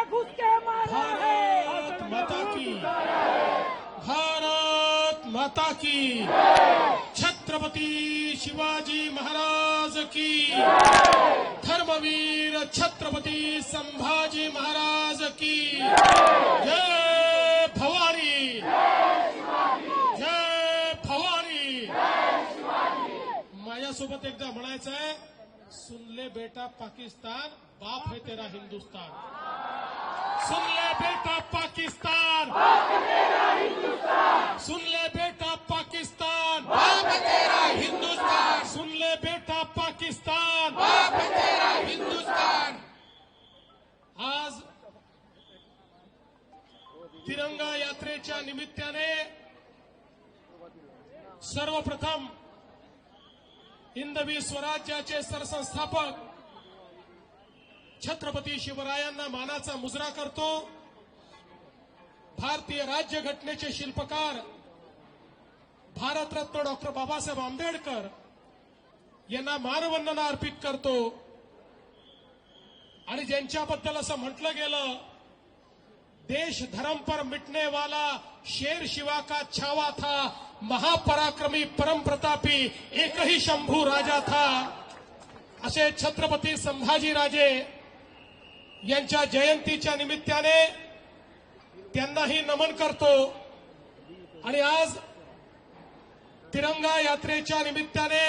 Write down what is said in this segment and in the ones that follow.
घुस के मारा है। भारत माता की, भारत माता की, छत्रपती शिवाजी महाराज की, धर्मवीर छत्रपती संभाजी महाराज की जय भवानी, जय भवानी। माझ्यासोबत एकदा म्हणायचं आहे, सुन ले बेटा पाकिस्तान, बाप है तेरा हिंदुस्तान। सुन ले बेटा पाकिस्तान, बाप है तेरा हिंदुस्तान। सुन ले बेटा पाकिस्तान, बाप है तेरा हिंदुस्तान। सुन ले बेटा पाकिस्तान, बाप है तेरा हिंदुस्तान। आज तिरंगा यात्रेच्या निमित्ताने सर्वप्रथम हिंदवी स्वराज्याचे सरसंस्थापक छत्रपती शिवरायांना मानाचा मुजरा करतो। भारतीय राज्यघटनेचे शिल्पकार भारतरत्न डॉक्टर बाबासाहेब आंबेडकर यांना मानवंदना अर्पित करतो। आणि ज्यांच्याबद्दल असं म्हटलं गेलं, देश धर्म पर मिटने वाला शेर शिवा का छावा था, महापराक्रमी परम प्रतापी एक ही शंभू राजा था, असे छत्रपती संभाजी राजे यांच्या जयंतीच्या निमित्ताने त्यांनाही नमन करतो। आणि आज तिरंगा यात्रेच्या निमित्ताने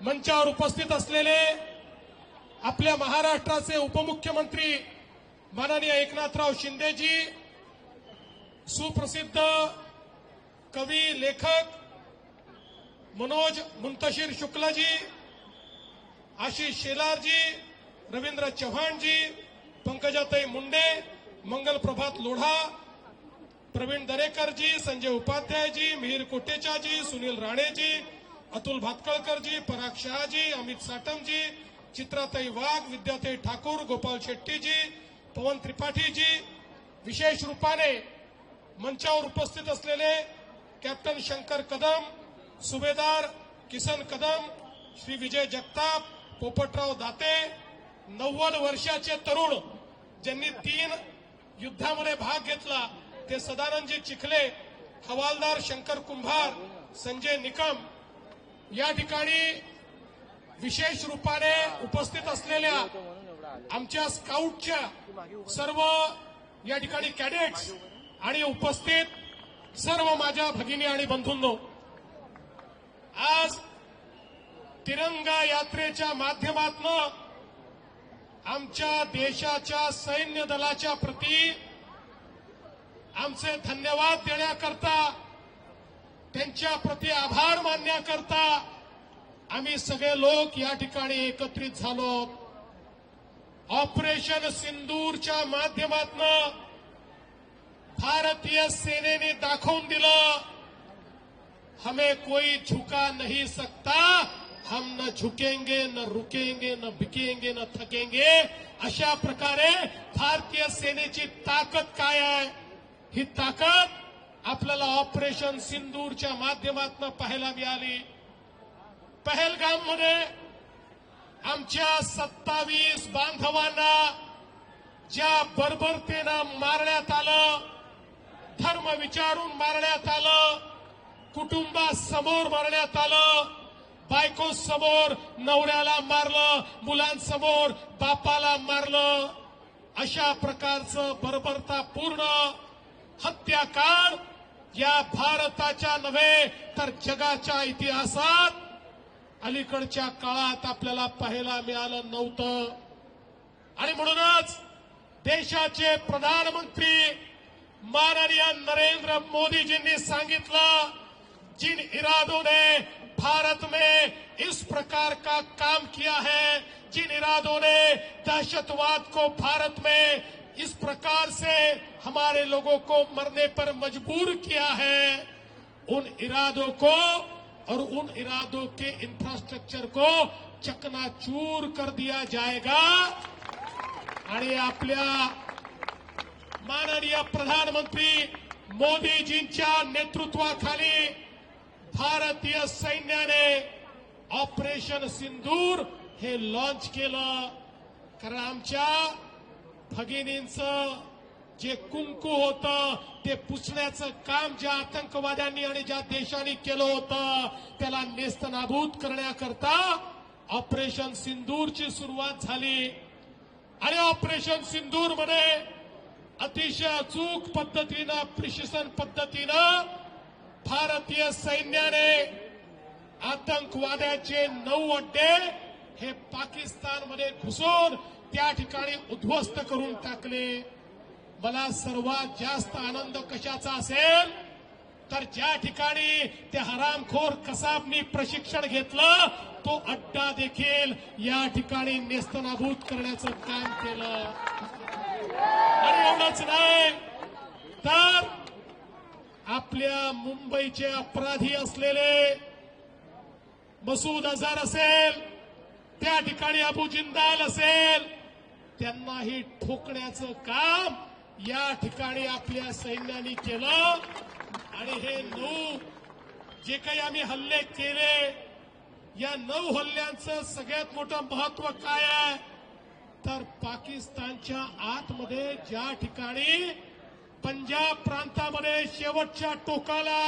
मंचावर उपस्थित असलेले आपल्या महाराष्ट्राचे उपमुख्यमंत्री माननीय एकनाथराव शिंदेजी, सुप्रसिद्ध कवी लेखक मनोज मुंतशिर शुक्लाजी, आशिष शेलारजी, रवींद्र चव्हाणजी, पंकजाताई मुंडे, मंगल प्रभात लोढा, प्रवीण दरेकरजी, संजय उपाध्यायजी, मिहिर कोटेचाजी, सुनील राणेजी, अतुल भातकळकरजी, पराग शहाजी, अमित साटमजी, चित्राताई वाघ, विद्याताई ठाकूर, गोपाल शेट्टीजी, पवन त्रिपाठीजी, विशेष रूपाने मंचावर उपस्थित असलेले कॅप्टन शंकर कदम, सुभेदार किसन कदम, श्री विजय जगताप, पोपटराव दाते, 90 वर्षाचे तरुण ज्यांनी 3 युद्धामध्ये भाग घेतला ते सदानंदजी चिखले, हवालदार शंकर कुंभार, संजय निकम, या ठिकाणी विशेष रूपाने उपस्थित असलेल्या आमच्या स्काउटच्या सर्व या ठिकाणी कॅडेट्स आणि उपस्थित सर्व माझ्या भगिनी आणि बंधूंनो, आज तिरंगा यात्रेच्या माध्यमातून आमच्या देशाच्या सैन्य दलाच्या प्रती आमचे धन्यवाद देण्याकरता, त्यांच्या प्रती आभार मानण्याकरता आम्ही सगळे लोक या ठिकाणी एकत्रित झालो। ऑपरेशन सिंदूरच्या माध्यमातून भारतीय सेनेने दाखवून दिलं, हमें कोई झुका नहीं सकता, हम न झुकेंगे, न रुकेंगे, न बिकेंगे, न थकेंगे। अशा प्रकारे भारतीय सेनेची ताकद काय आहे, ही ताकद आपल्याला ऑपरेशन सिंदूरच्या माध्यमातून पाहायला मिळाली। पहलगाममध्ये आमच्या 27 बांधवांना ज्या बर्बरतेनं मारण्यात आलं, धर्म विचारून मारण्यात आलं, कुटुंबासमोर मारण्यात आलं, बायको समोर नवऱ्याला मारलं, मुलांसमोर बापाला मारलं, अशा प्रकारचं बर्बरतापूर्ण हत्याकांड या भारताच्या नव्हे तर जगाच्या इतिहासात अलीकडच्या काळात आपल्याला पाहायला मिळालं नव्हतं। आणि म्हणूनच देशाचे प्रधानमंत्री माननीय नरेंद्र मोदीजींनी सांगितलं, जिन इरादों ने भारत में इस प्रकार का काम किया है, जिन इरादों ने दहशतवाद को भारत में इस प्रकार से हमारे लोगों को मरने पर मजबूर किया है, उन इरादों को और उन इरादों के इंफ्रास्ट्रक्चर को चकनाचूर कर दिया जाएगा। आणि आपल्या माननीय प्रधानमंत्री मोदीजींच्या नेतृत्वाखाली भारतीय सैन्याने ऑपरेशन सिंदूर हे लॉन्च केलं। कारण आमच्या भगिनींचं जे कुंकू होतं ते पुसण्याचं काम ज्या आतंकवाद्यांनी आणि ज्या देशांनी केलं होतं त्याला नेस्तनाबूत करण्याकरता ऑपरेशन सिंदूरची सुरुवात झाली. आणि ऑपरेशन सिंदूर मध्ये अतिशय अचूक पद्धतीनं प्रिसिशन पद्धतीनं भारतीय सैन्याने आतंकवाद्याचे 9 अड्डे हे पाकिस्तानमध्ये घुसून त्या ठिकाणी उद्ध्वस्त करून टाकले. मला सर्वात जास्त आनंद कशाचा असेल तर ज्या ठिकाणी ते हरामखोर कसाबनी प्रशिक्षण घेतलं तो अड्डा देखील या ठिकाणी नेस्तनाबूत करण्याचं काम केलं. आणि एवढंच नाही तर आपल्या मुंबईचे अपराधी असलेले मसूद अझहर असेल, त्या ठिकाणी अबू जिंदाल असेल, त्यांनाही ठोकण्याचं काम या ठिकाणी आपल्या सैन्याने केलं. आणि हे 9 जे काही आम्ही हल्ले केले या 9 हल्ल्यांचं सगळ्यात मोठं महत्व काय आहे तर पाकिस्तानच्या आतमध्ये ज्या ठिकाणी पंजाब प्रांतामध्ये शेवटच्या टोकाला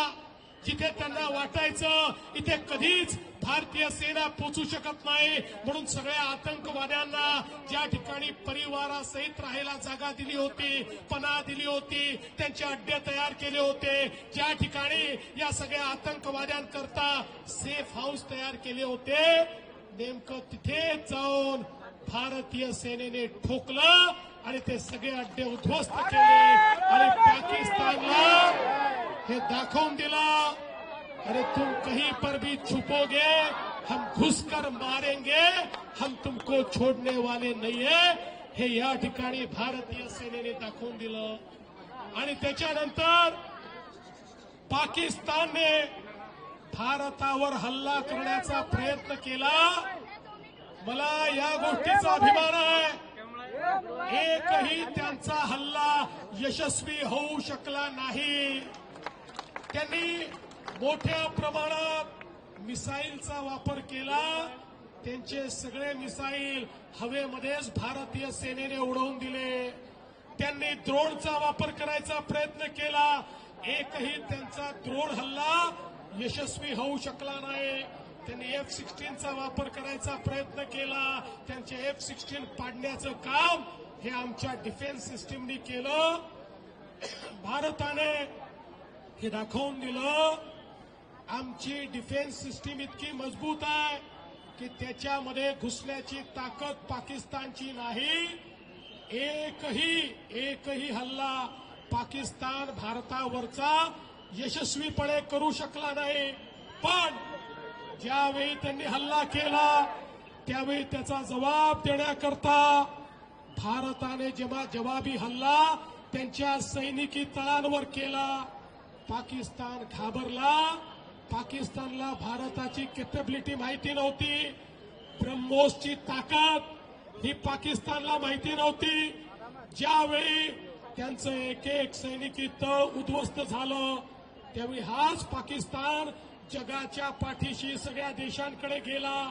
जिथे त्यांना वाटायचं इथे कधीच भारतीय सेना पोचू शकत नाही म्हणून सगळ्या आतंकवाद्यांना ज्या ठिकाणी परिवारासहित राहायला जागा दिली होती, पनाह दिली होती, त्यांचे अड्डे तयार केले होते, ज्या ठिकाणी या सगळ्या आतंकवाद्यांकरता सेफ हाऊस तयार केले होते, नेमकं तिथे जाऊन भारतीय सेनेने ठोकलं आणि ते सगळे अड्डे उद्ध्वस्त केले. आणि पाकिस्तानला हे दाखवून दिला अरे तुम कहीं पर भी छुपोगे हम घुसकर मारेंगे, हम तुमको छोडने वाले नहीं है. हे या ठिकाणी भारतीय सेनेने दाखवून दिलं. आणि त्याच्यानंतर पाकिस्तानने भारतावर हल्ला करण्याचा प्रयत्न केला. मला या गोष्टीचा अभिमान आहे एकही त्यांचा हल्ला यशस्वी होऊ शकला नाही. त्यांनी मोठ्या प्रमाणात मिसाईलचा वापर केला. त्यांचे सगळे मिसाईल हवेमध्येच भारतीय सेनेने उडवून दिले. त्यांनी ड्रोनचा वापर करायचा प्रयत्न केला. एकही त्यांचा ड्रोन हल्ला यशस्वी होऊ शकला नाही. त्यांनी F-16चा वापर करायचा प्रयत्न केला. त्यांचे F-16 पाडण्याचं काम हे आमच्या डिफेन्स सिस्टीमनी केलं. भारताने हे दाखवून दिलं आमची डिफेन्स सिस्टीम इतकी मजबूत आहे की त्याच्यामध्ये घुसण्याची ताकद पाकिस्तानची नाही. एकही हल्ला पाकिस्तान भारतावरचा यशस्वीपणे करू शकला नाही. पण ज्यावेळी त्यांनी हल्ला केला त्यावेळी त्याचा जबाब देण्याकरता भारताने जेव्हा जवाबी हल्ला त्यांच्या सैनिकी तळांवर केला, पाकिस्तान घाबरला. पाकिस्तानला भारताची कॅपेबिलिटी माहिती नव्हती. ब्रह्मोसची ताकद ही पाकिस्तानला माहिती नव्हती. ज्यावेळी त्यांचं एक एक सैनिकी तळ उद्ध्वस्त झालं त्यावेळी हाच पाकिस्तान जगाच्या पाठीशी सगळ्या देशांकडे गेला.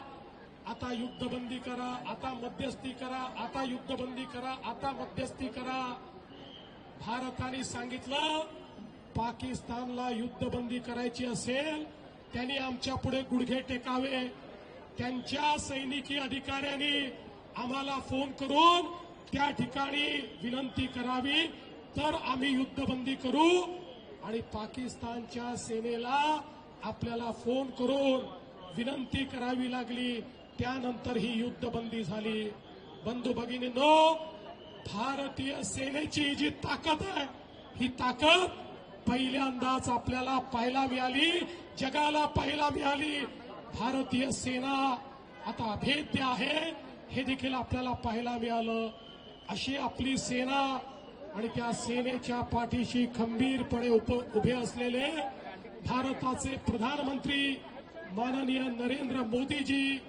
आता युद्धबंदी करा, आता मध्यस्थी करा, आता युद्धबंदी करा, आता मध्यस्थी करा. भारताने सांगितलं पाकिस्तानला युद्धबंदी करायची असेल त्यांनी आमच्या पुढे गुडघे टेकावे. त्यांच्या सैनिकी अधिकाऱ्यांनी आम्हाला फोन करून त्या ठिकाणी विनंती करावी तर आम्ही युद्धबंदी करू. आणि पाकिस्तानच्या सेनेला आपल्याला फोन करून विनंती करावी लागली. त्यानंतर ही युद्धबंदी झाली. बंधू भगिनींनो, भारतीय सेनेची जी ताकद आहे ही ताकद पहिल्यांदाच आपल्याला पाहायला मिळाली, जगाला पाहायला मिळाली. भारतीय सेना आता अभेद्य आहे हे देखील आपल्याला पाहायला मिळालं. अशी आपली सेना आणि त्या सेनेच्या पाठीशी खंबीरपणे उभे असलेले भारताचे प्रधानमंत्री माननीय नरेंद्र मोदीजी,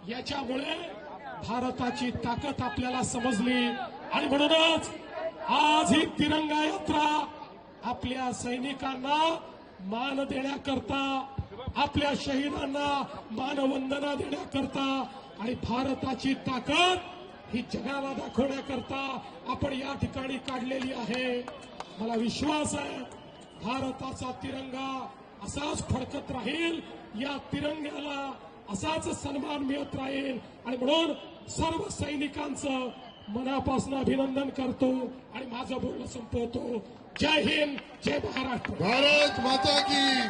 याच्यामुळे भारताची ताकद आपल्याला समजली. आणि म्हणूनच आज ही तिरंगा यात्रा आपल्या सैनिकांना मान देण्याकरता, आपल्या शहीदांना मानवंदना देण्याकरता आणि भारताची ताकद ही जगाला दाखवण्याकरता आपण या ठिकाणी काढलेली आहे. मला विश्वास आहे भारताचा तिरंगा असाच फडकत राहील, या तिरंग्याला असाच सन्मान मिळत राहील. आणि म्हणून सर्व सैनिकांचं मनापासून अभिनंदन करतो आणि माझं बोलणं संपवतो. जय हिंद, जय महाराष्ट्र. भारत माता की